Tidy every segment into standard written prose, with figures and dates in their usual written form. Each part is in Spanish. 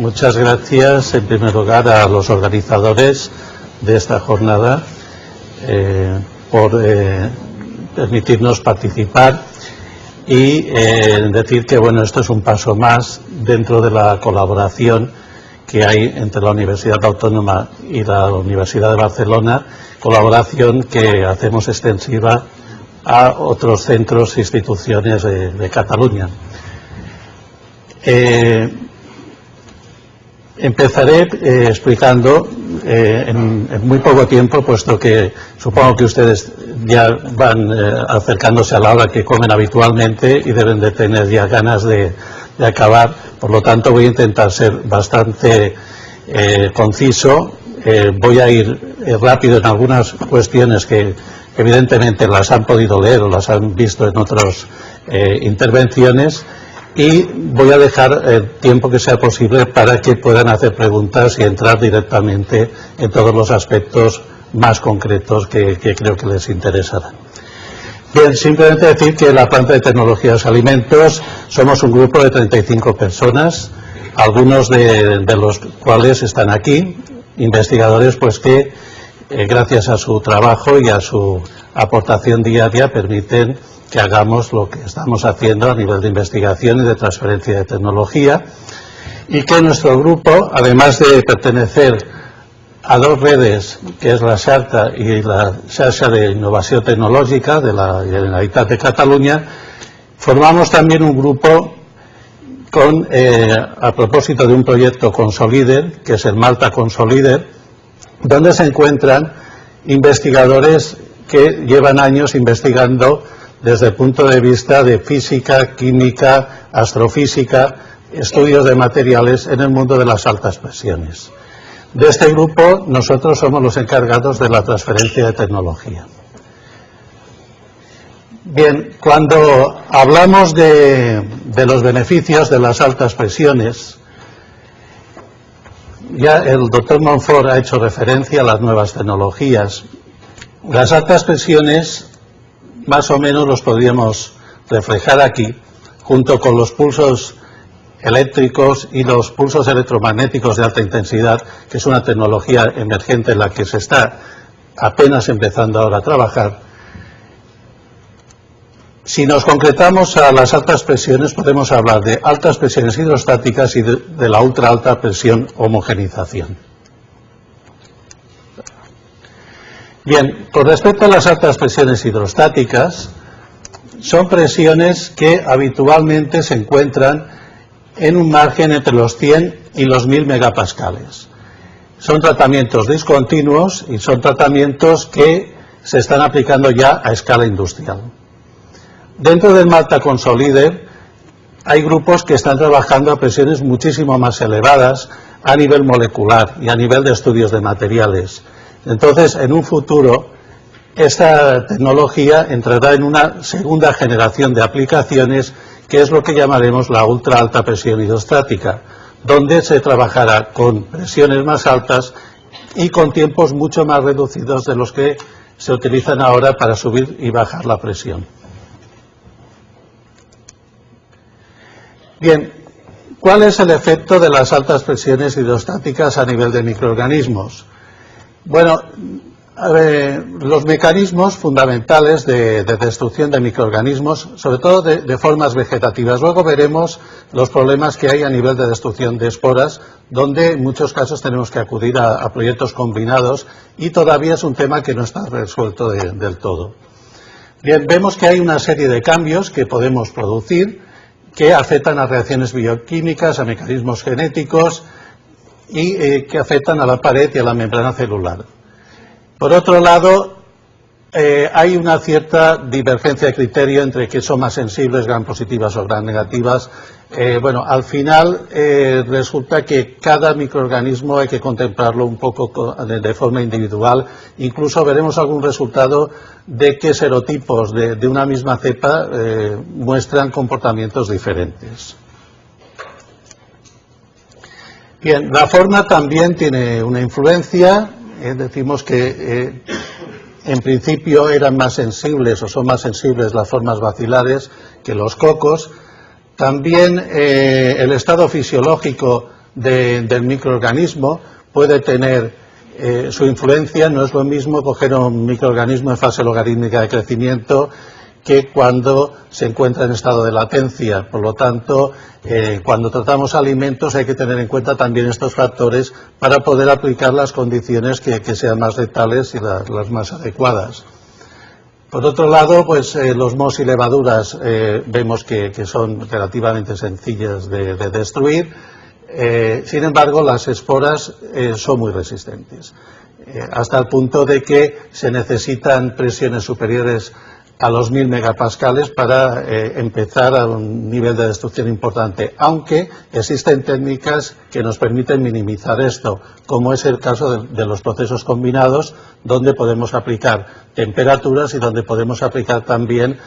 muchas gracias en primer lugar a los organizadores de esta jornada por permitirnos participar y decir que bueno, esto es un paso más dentro de la colaboración que hay entre la Universidad Autónoma y la Universidad de Barcelona, colaboración que hacemos extensiva a otros centros e instituciones de Cataluña. Empezaré explicando en muy poco tiempo, puesto que supongo que ustedes ya van acercándose a la hora que comen habitualmente y deben de tener ya ganas de acabar. Por lo tanto, voy a intentar ser bastante conciso. Voy a ir rápido en algunas cuestiones que evidentemente las han podido leer o las han visto en otras intervenciones, y voy a dejar el tiempo que sea posible para que puedan hacer preguntas y entrar directamente en todos los aspectos más concretos que creo que les interesarán. Bien, simplemente decir que la planta de tecnologías alimentos somos un grupo de 35 personas, algunos de los cuales están aquí, investigadores pues que gracias a su trabajo y a su aportación diaria permiten que hagamos lo que estamos haciendo a nivel de investigación y de transferencia de tecnología, y que nuestro grupo, además de pertenecer a dos redes, que es la Xarxa y la Xarxa de Innovación Tecnológica de la Generalitat de Cataluña, formamos también un grupo a propósito de un proyecto Consolider, que es el Malta Consolider, donde se encuentran investigadores que llevan años investigando desde el punto de vista de física, química, astrofísica, estudios de materiales en el mundo de las altas presiones. De este grupo, nosotros somos los encargados de la transferencia de tecnología. Bien, cuando hablamos de los beneficios de las altas presiones, ya el doctor Montfort ha hecho referencia a las nuevas tecnologías. Las altas presiones, más o menos los podríamos reflejar aquí, junto con los pulsos eléctricos y los pulsos electromagnéticos de alta intensidad, que es una tecnología emergente en la que se está apenas empezando ahora a trabajar. Si nos concretamos a las altas presiones, podemos hablar de altas presiones hidrostáticas y de la ultra alta presión homogenización. Bien, con respecto a las altas presiones hidrostáticas, son presiones que habitualmente se encuentran en un margen entre los 100 y los 1000 megapascales. Son tratamientos discontinuos y son tratamientos que se están aplicando ya a escala industrial. Dentro del Malta Consolider hay grupos que están trabajando a presiones muchísimo más elevadas a nivel molecular y a nivel de estudios de materiales. Entonces, en un futuro, esta tecnología entrará en una segunda generación de aplicaciones, que es lo que llamaremos la ultra alta presión hidrostática, donde se trabajará con presiones más altas y con tiempos mucho más reducidos de los que se utilizan ahora para subir y bajar la presión. Bien, ¿cuál es el efecto de las altas presiones hidrostáticas a nivel de microorganismos? Bueno, los mecanismos fundamentales de destrucción de microorganismos, sobre todo de formas vegetativas. Luego veremos los problemas que hay a nivel de destrucción de esporas, donde en muchos casos tenemos que acudir a proyectos combinados y todavía es un tema que no está resuelto del todo. Bien, vemos que hay una serie de cambios que podemos producir que afectan a reacciones bioquímicas, a mecanismos genéticos y que afectan a la pared y a la membrana celular. Por otro lado, hay una cierta divergencia de criterio entre que son más sensibles, gran positivas o gran negativas. Bueno, al final resulta que cada microorganismo hay que contemplarlo un poco de forma individual. Incluso veremos algún resultado de que serotipos de una misma cepa muestran comportamientos diferentes. Bien, la forma también tiene una influencia. Decimos que en principio eran más sensibles o son más sensibles las formas bacilares que los cocos. También el estado fisiológico del microorganismo puede tener su influencia. No es lo mismo coger un microorganismo en fase logarítmica de crecimiento que cuando se encuentra en estado de latencia. Por lo tanto, cuando tratamos alimentos hay que tener en cuenta también estos factores para poder aplicar las condiciones que sean más letales y las más adecuadas. Por otro lado, pues los mohos y levaduras vemos que son relativamente sencillas de destruir. Sin embargo, las esporas son muy resistentes, hasta el punto de que se necesitan presiones superiores a los 1000 megapascales para empezar a un nivel de destrucción importante, aunque existen técnicas que nos permiten minimizar esto, como es el caso de los procesos combinados, donde podemos aplicar temperaturas y donde podemos aplicar también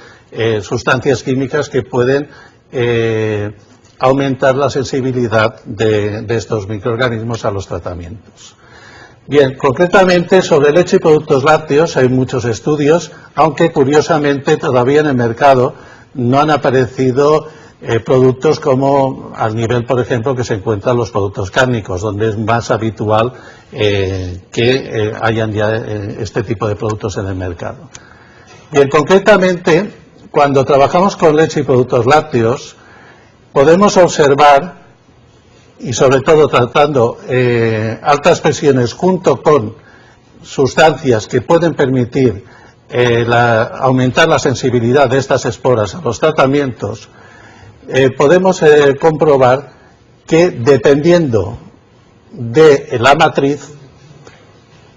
sustancias químicas que pueden aumentar la sensibilidad de estos microorganismos a los tratamientos. Bien, concretamente sobre leche y productos lácteos hay muchos estudios, aunque curiosamente todavía en el mercado no han aparecido productos como al nivel, por ejemplo, que se encuentran los productos cárnicos, donde es más habitual que hayan ya este tipo de productos en el mercado. Bien, concretamente, cuando trabajamos con leche y productos lácteos, podemos observar, y sobre todo tratando altas presiones junto con sustancias que pueden permitir aumentar la sensibilidad de estas esporas a los tratamientos, podemos comprobar que dependiendo de la matriz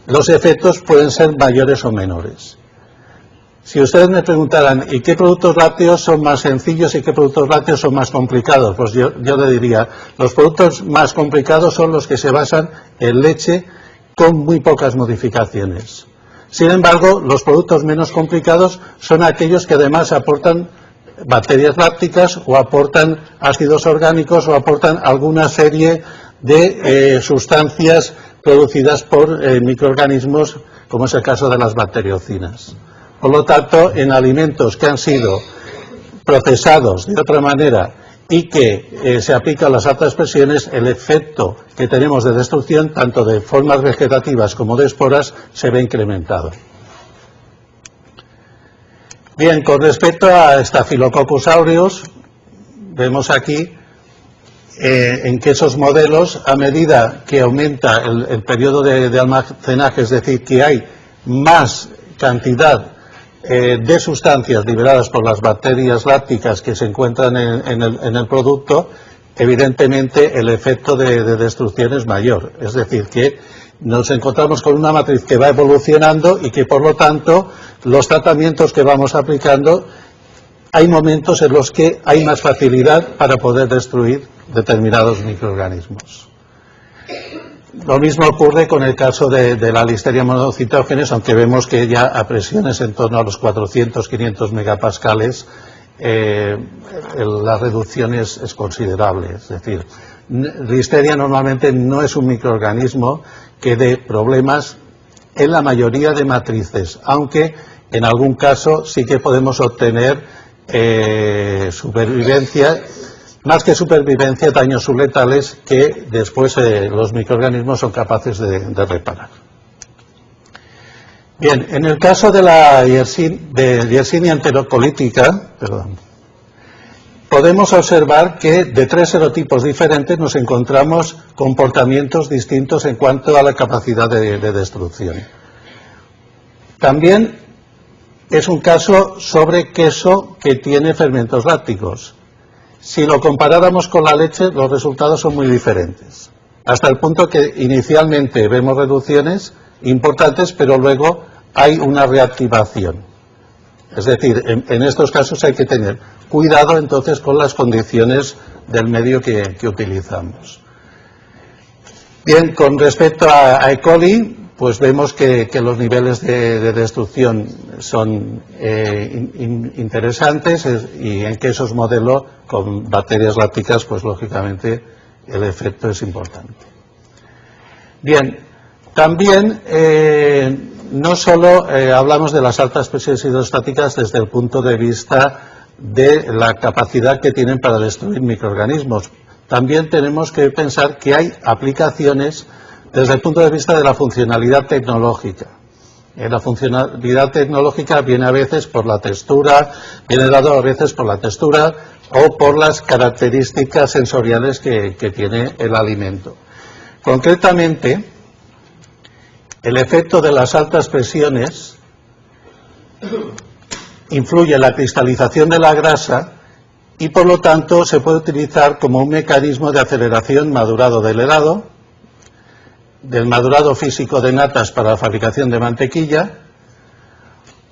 los efectos pueden ser mayores o menores. Si ustedes me preguntaran, ¿y qué productos lácteos son más sencillos y qué productos lácteos son más complicados? Pues yo le diría, los productos más complicados son los que se basan en leche con muy pocas modificaciones. Sin embargo, los productos menos complicados son aquellos que además aportan bacterias lácticas o aportan ácidos orgánicos o aportan alguna serie de sustancias producidas por microorganismos, como es el caso de las bacteriocinas. Por lo tanto, en alimentos que han sido procesados de otra manera y que se aplican las altas presiones, el efecto que tenemos de destrucción, tanto de formas vegetativas como de esporas, se ve incrementado. Bien, con respecto a Staphylococcus aureus, vemos aquí en que esos modelos, a medida que aumenta el periodo de almacenaje, es decir, que hay más cantidad de sustancias liberadas por las bacterias lácticas que se encuentran en el producto, evidentemente el efecto de destrucción es mayor. Es decir, que nos encontramos con una matriz que va evolucionando y que, por lo tanto, los tratamientos que vamos aplicando, hay momentos en los que hay más facilidad para poder destruir determinados microorganismos. Lo mismo ocurre con el caso de la Listeria monocytogenes, aunque vemos que ya a presiones en torno a los 400-500 megapascales la reducción es considerable. Es decir, Listeria normalmente no es un microorganismo que dé problemas en la mayoría de matrices, aunque en algún caso sí que podemos obtener supervivencia. Más que supervivencia, daños subletales que después los microorganismos son capaces de reparar. Bien, en el caso de la Yersinia enterocolítica, podemos observar que de 3 serotipos diferentes nos encontramos comportamientos distintos en cuanto a la capacidad de destrucción. También es un caso sobre queso que tiene fermentos lácticos. Si lo comparáramos con la leche, los resultados son muy diferentes, hasta el punto que inicialmente vemos reducciones importantes, pero luego hay una reactivación. Es decir, en estos casos hay que tener cuidado entonces con las condiciones del medio que utilizamos. Bien, con respecto a E. coli, pues vemos que los niveles de destrucción son interesantes y en quesos modelo con bacterias lácticas, pues lógicamente el efecto es importante. Bien, también no solo hablamos de las altas presiones hidrostáticas desde el punto de vista de la capacidad que tienen para destruir microorganismos. también tenemos que pensar que hay aplicaciones desde el punto de vista de la funcionalidad tecnológica. La funcionalidad tecnológica viene a veces por la textura, viene dado a veces por la textura o por las características sensoriales que tiene el alimento. Concretamente, el efecto de las altas presiones influye en la cristalización de la grasa y, por lo tanto, se puede utilizar como un mecanismo de aceleración madurado del helado, del madurado físico de natas para la fabricación de mantequilla,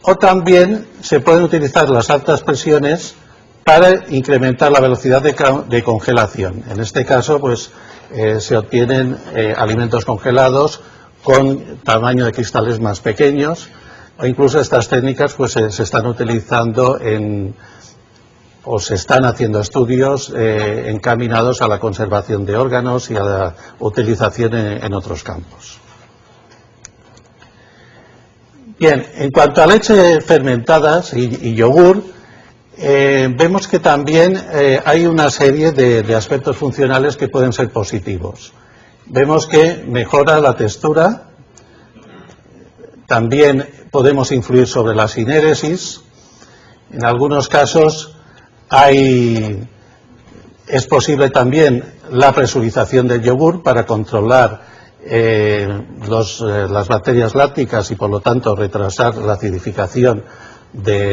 o también se pueden utilizar las altas presiones para incrementar la velocidad de congelación. En este caso, pues, se obtienen alimentos congelados con tamaño de cristales más pequeños, o incluso estas técnicas pues se están utilizando o se están haciendo estudios encaminados a la conservación de órganos y a la utilización en otros campos. Bien, en cuanto a leche fermentadas y yogur, vemos que también hay una serie de aspectos funcionales que pueden ser positivos. Vemos que mejora la textura, también podemos influir sobre la sinéresis. En algunos casos es posible también la presurización del yogur para controlar las bacterias lácticas y, por lo tanto, retrasar la acidificación,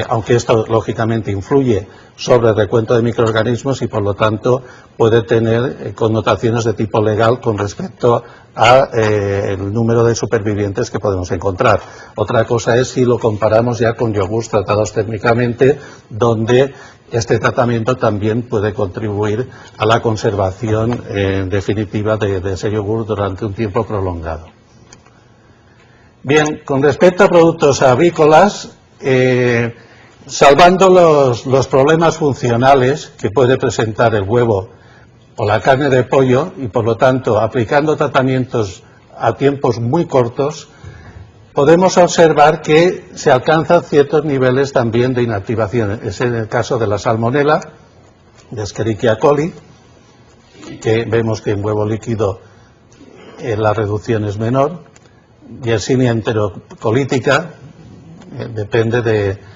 aunque esto lógicamente influye sobre el recuento de microorganismos y, por lo tanto, puede tener connotaciones de tipo legal con respecto a el número de supervivientes que podemos encontrar. Otra cosa es si lo comparamos ya con yogures tratados térmicamente, donde este tratamiento también puede contribuir a la conservación definitiva de ese yogur durante un tiempo prolongado. Bien, con respecto a productos avícolas, salvando los problemas funcionales que puede presentar el huevo o la carne de pollo y, por lo tanto, aplicando tratamientos a tiempos muy cortos, podemos observar que se alcanzan ciertos niveles también de inactivación. Es en el caso de la salmonela, de Escherichia coli, que vemos que en huevo líquido la reducción es menor, Yersinia enterocolítica, depende de...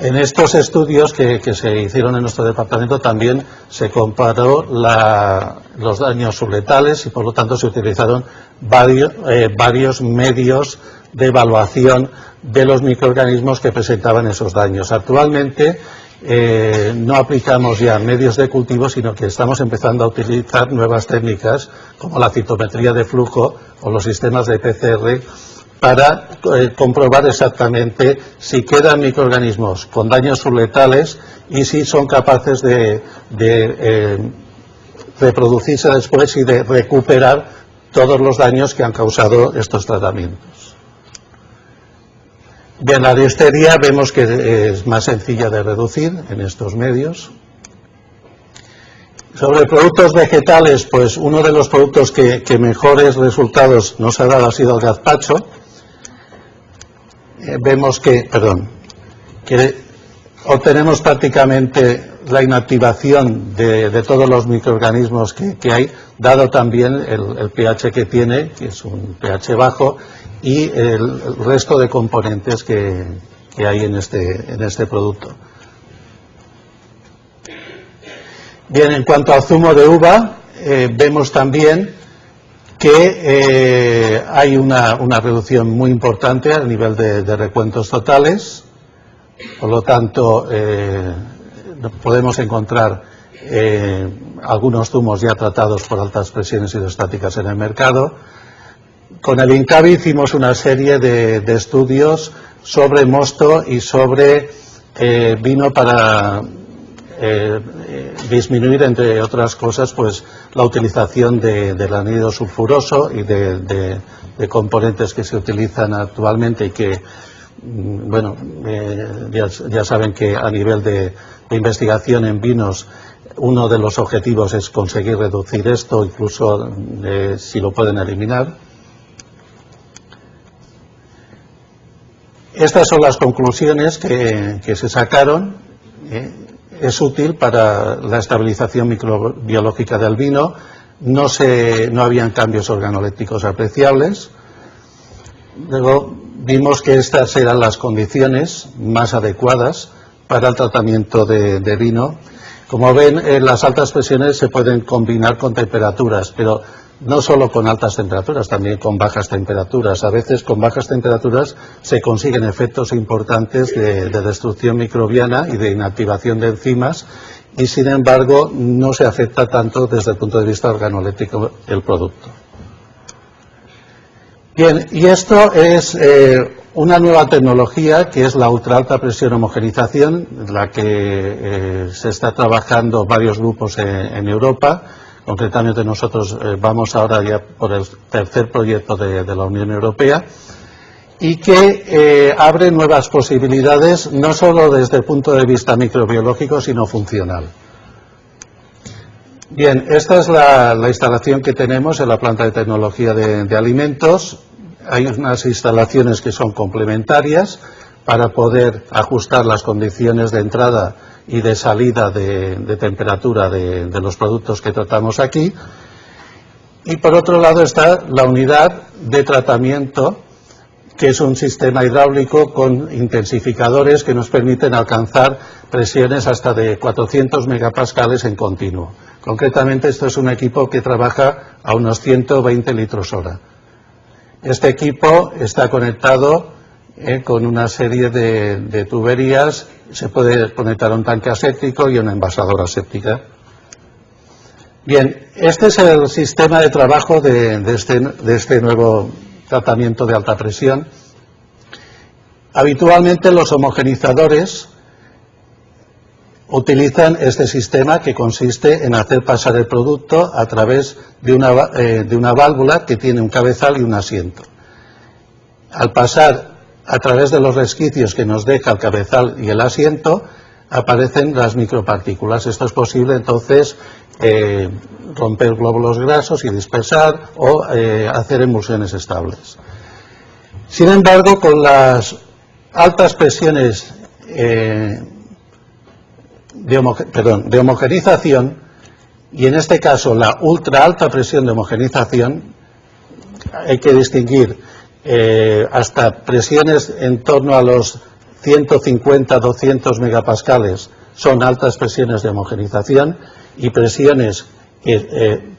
En estos estudios que se hicieron en nuestro departamento también se comparó los daños subletales y, por lo tanto, se utilizaron varios medios de evaluación de los microorganismos que presentaban esos daños. Actualmente no aplicamos ya medios de cultivo, sino que estamos empezando a utilizar nuevas técnicas como la citometría de flujo o los sistemas de PCR para comprobar exactamente si quedan microorganismos con daños subletales y si son capaces de reproducirse después y de recuperar todos los daños que han causado estos tratamientos. Bien, la listeria vemos que es más sencilla de reducir en estos medios. Sobre productos vegetales, pues uno de los productos que mejores resultados nos ha dado ha sido el gazpacho. Vemos que obtenemos prácticamente la inactivación de todos los microorganismos que hay, dado también el pH que tiene, que es un pH bajo, y el resto de componentes que hay en este producto. Bien, en cuanto al zumo de uva, vemos también que hay una reducción muy importante a nivel de recuentos totales. Por lo tanto, podemos encontrar algunos zumos ya tratados por altas presiones hidrostáticas en el mercado. Con el INCABI hicimos una serie de estudios sobre mosto y sobre vino para disminuir, entre otras cosas, pues la utilización del anhídrido sulfuroso y de componentes que se utilizan actualmente y que, bueno, ya saben que a nivel de investigación en vinos uno de los objetivos es conseguir reducir esto, incluso si lo pueden eliminar. Estas son las conclusiones que se sacaron. es útil para la estabilización microbiológica del vino, no habían cambios organolépticos apreciables. Luego vimos que estas eran las condiciones más adecuadas para el tratamiento de vino. Como ven, las altas presiones se pueden combinar con temperaturas, pero no solo con altas temperaturas, también con bajas temperaturas. A veces con bajas temperaturas se consiguen efectos importantes de destrucción microbiana y de inactivación de enzimas, y sin embargo no se afecta tanto desde el punto de vista organoléptico el producto. Bien, y esto es una nueva tecnología que es la ultra alta presión homogenización, en la que se está trabajando varios grupos en Europa. Concretamente nosotros vamos ahora ya por el tercer proyecto de la Unión Europea, y que abre nuevas posibilidades no solo desde el punto de vista microbiológico sino funcional. Bien, esta es la instalación que tenemos en la planta de tecnología de alimentos. Hay unas instalaciones que son complementarias para poder ajustar las condiciones de entrada y de salida de temperatura de los productos que tratamos aquí. Y por otro lado está la unidad de tratamiento, que es un sistema hidráulico con intensificadores que nos permiten alcanzar presiones hasta de 400 megapascales en continuo. Concretamente, esto es un equipo que trabaja a unos 120 litros hora. Este equipo está conectado con una serie de tuberías. Se puede conectar a un tanque aséptico y una envasadora aséptica. Bien, este es el sistema de trabajo de este nuevo tratamiento de alta presión. Habitualmente los homogenizadores utilizan este sistema, que consiste en hacer pasar el producto a través de una válvula que tiene un cabezal y un asiento. Al pasar a través de los resquicios que nos deja el cabezal y el asiento, aparecen las micropartículas. Esto es posible entonces romper glóbulos grasos y dispersar o hacer emulsiones estables. Sin embargo, con las altas presiones de homogenización, y en este caso la ultra alta presión de homogenización, hay que distinguir hasta presiones en torno a los 150-200 megapascales son altas presiones de homogenización, y presiones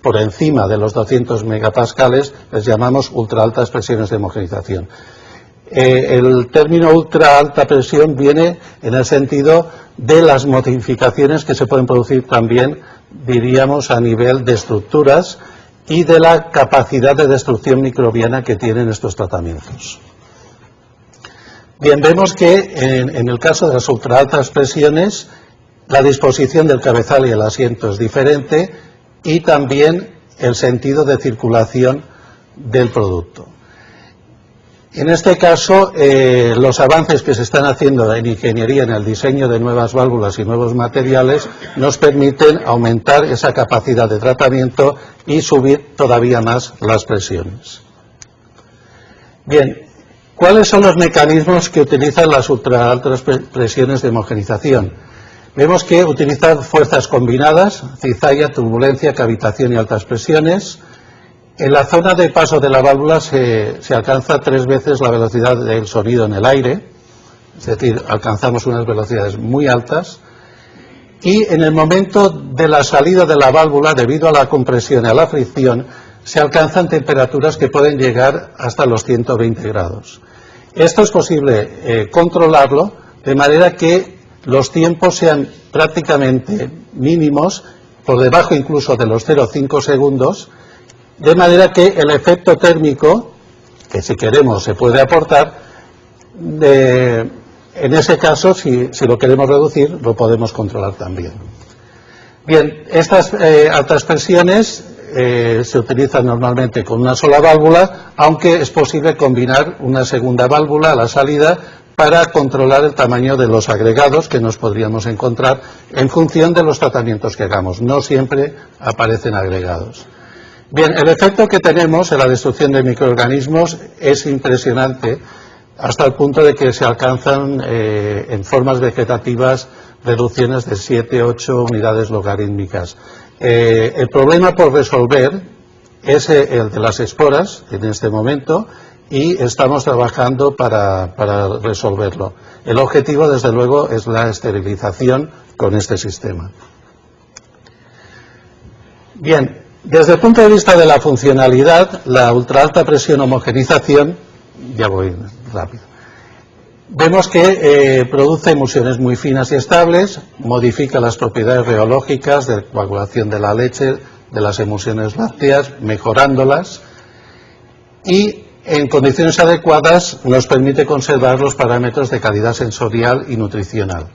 por encima de los 200 megapascales les llamamos ultra altas presiones de homogenización. El término ultra alta presión viene en el sentido de las modificaciones que se pueden producir también, diríamos, a nivel de estructuras y de la capacidad de destrucción microbiana que tienen estos tratamientos. Bien, vemos que en el caso de las ultra altas presiones la disposición del cabezal y el asiento es diferente, y también el sentido de circulación del producto. En este caso, los avances que se están haciendo en ingeniería, en el diseño de nuevas válvulas y nuevos materiales, nos permiten aumentar esa capacidad de tratamiento y subir todavía más las presiones. Bien, ¿cuáles son los mecanismos que utilizan las ultra altas presiones de homogenización? Vemos que utilizan fuerzas combinadas, cizalla, turbulencia, cavitación y altas presiones. En la zona de paso de la válvula se alcanza 3 veces la velocidad del sonido en el aire, es decir, alcanzamos unas velocidades muy altas. Y en el momento de la salida de la válvula, debido a la compresión y a la fricción, se alcanzan temperaturas que pueden llegar hasta los 120 grados. Esto es posible controlarlo de manera que los tiempos sean prácticamente mínimos, por debajo incluso de los 0,5 segundos, de manera que el efecto térmico, que si queremos se puede aportar, en ese caso, si lo queremos reducir, lo podemos controlar también. Bien, estas altas presiones se utilizan normalmente con una sola válvula, aunque es posible combinar una segunda válvula a la salida para controlar el tamaño de los agregados que nos podríamos encontrar en función de los tratamientos que hagamos. No siempre aparecen agregados. Bien, el efecto que tenemos en la destrucción de microorganismos es impresionante, hasta el punto de que se alcanzan en formas vegetativas reducciones de 7-8 unidades logarítmicas. El problema por resolver es el de las esporas en este momento, y estamos trabajando para resolverlo. El objetivo, desde luego, es la esterilización con este sistema. Bien, desde el punto de vista de la funcionalidad, la ultraalta presión homogenización, ya voy rápido, vemos que produce emulsiones muy finas y estables, modifica las propiedades reológicas de coagulación de la leche, de las emulsiones lácteas, mejorándolas, y en condiciones adecuadas nos permite conservar los parámetros de calidad sensorial y nutricional.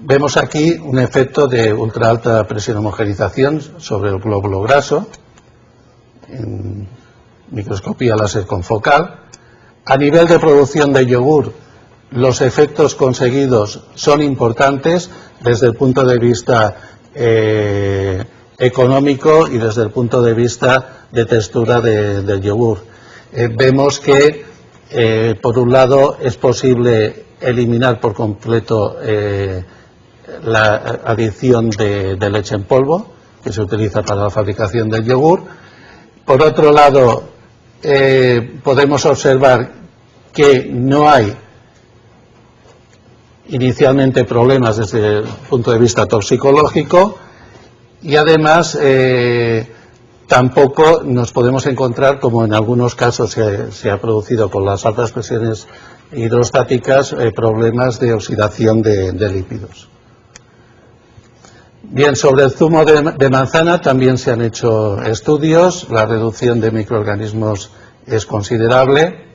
Vemos aquí un efecto de ultraalta presión homogenización sobre el glóbulo graso, en microscopía láser confocal. A nivel de producción de yogur, los efectos conseguidos son importantes desde el punto de vista económico y desde el punto de vista de textura del yogur. Vemos que, por un lado, es posible eliminar por completo la adición de leche en polvo, que se utiliza para la fabricación del yogur. Por otro lado, podemos observar que no hay inicialmente problemas desde el punto de vista toxicológico, y además tampoco nos podemos encontrar, como en algunos casos se ha producido con las altas presiones hidrostáticas, problemas de oxidación de lípidos. Bien, sobre el zumo de manzana también se han hecho estudios. La reducción de microorganismos es considerable,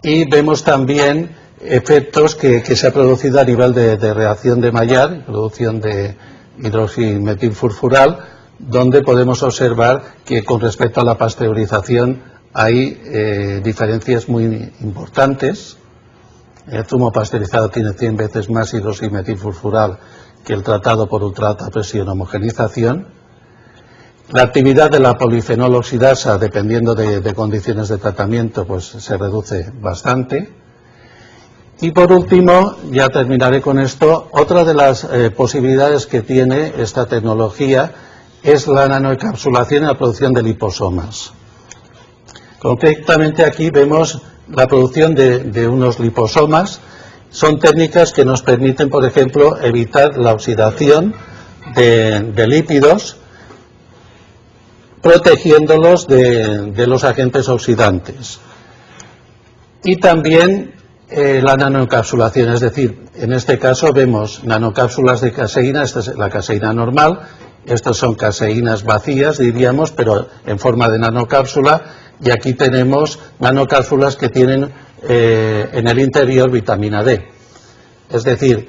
y vemos también efectos que se ha producido a nivel de reacción de Maillard, producción de hidroximetilfurfural, donde podemos observar que con respecto a la pasteurización hay diferencias muy importantes. El zumo pasteurizado tiene 100 veces más hidroximetilfurfural que el tratado por ultraalta presión homogenización. La actividad de la polifenol oxidasa, dependiendo de condiciones de tratamiento, pues se reduce bastante. Y por último, ya terminaré con esto, otra de las posibilidades que tiene esta tecnología es la nanoencapsulación y la producción de liposomas. Concretamente aquí vemos la producción de unos liposomas. Son técnicas que nos permiten, por ejemplo, evitar la oxidación de lípidos, protegiéndolos de los agentes oxidantes. Y también la nanoencapsulación, es decir, en este caso vemos nanocápsulas de caseína. Esta es la caseína normal, estas son caseínas vacías, diríamos, pero en forma de nanocápsula, y aquí tenemos nanocápsulas que tienen en el interior vitamina D. Es decir,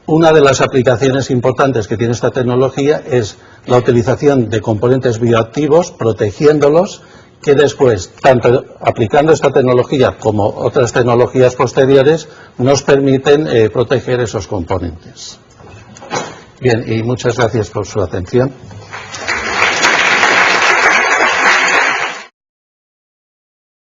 una de las aplicaciones importantes que tiene esta tecnología es la utilización de componentes bioactivos, protegiéndolos, que después, tanto aplicando esta tecnología como otras tecnologías posteriores, nos permiten proteger esos componentes. Bien, y muchas gracias por su atención.